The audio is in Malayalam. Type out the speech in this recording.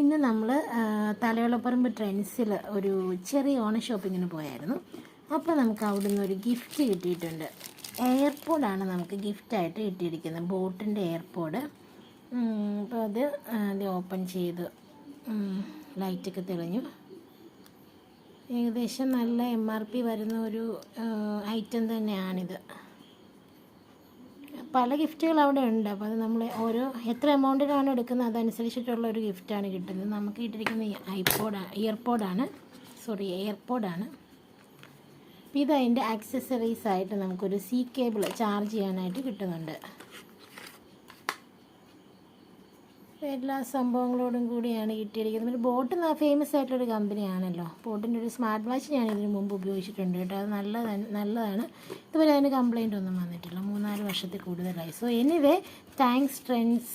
ഇന്ന് നമ്മൾ തലയോളപ്പറമ്പ് ട്രെൻഡ്സിൽ ഒരു ചെറിയ ഓണ ഷോപ്പിങ്ങിന് പോയായിരുന്നു. അപ്പോൾ നമുക്ക് അവിടുന്ന് ഒരു ഗിഫ്റ്റ് കിട്ടിയിട്ടുണ്ട്. എയർപോഡാണ് നമുക്ക് ഗിഫ്റ്റായിട്ട് കിട്ടിയിരിക്കുന്നത്, ബോട്ടിൻ്റെ എയർപോഡ്. അപ്പോൾ അത് ഓപ്പൺ ചെയ്ത് ലൈറ്റൊക്കെ തെളിഞ്ഞു. ഏകദേശം നല്ല MRP വരുന്ന ഒരു ഐറ്റം തന്നെയാണിത്. പല ഗിഫ്റ്റുകൾ അവിടെ ഉണ്ട്. അപ്പോൾ അത് നമ്മൾ ഓരോ എത്ര എമൗണ്ടിനാണ് എടുക്കുന്നത് അതനുസരിച്ചിട്ടുള്ള ഒരു ഗിഫ്റ്റാണ് കിട്ടുന്നത്. നമുക്ക് കിട്ടിയിരിക്കുന്ന എയർപോഡാണ്. അപ്പോൾ ഇതതിൻ്റെ ആക്സസറീസ് ആയിട്ട് നമുക്കൊരു C കേബിൾ ചാർജ് ചെയ്യാനായിട്ട് കിട്ടുന്നുണ്ട്. എല്ലാ സംഭവങ്ങളോടും കൂടിയാണ് കിട്ടിയിരിക്കുന്നത്. ഒരു ബോട്ട് ഫേമസ് ആയിട്ടുള്ളൊരു കമ്പനിയാണല്ലോ. ബോട്ടിൻ്റെ ഒരു സ്മാർട്ട് വാച്ച് ഞാൻ ഇതിന് മുമ്പ് ഉപയോഗിച്ചിട്ടുണ്ട് കേട്ടോ. അത് നല്ലതാണ്. ഇതുവരെ അതിന് കംപ്ലൈൻ്റ് ഒന്നും വന്നിട്ടില്ല. 3-4 വർഷത്തിൽ കൂടുതലായി. So anyway, thanks trends.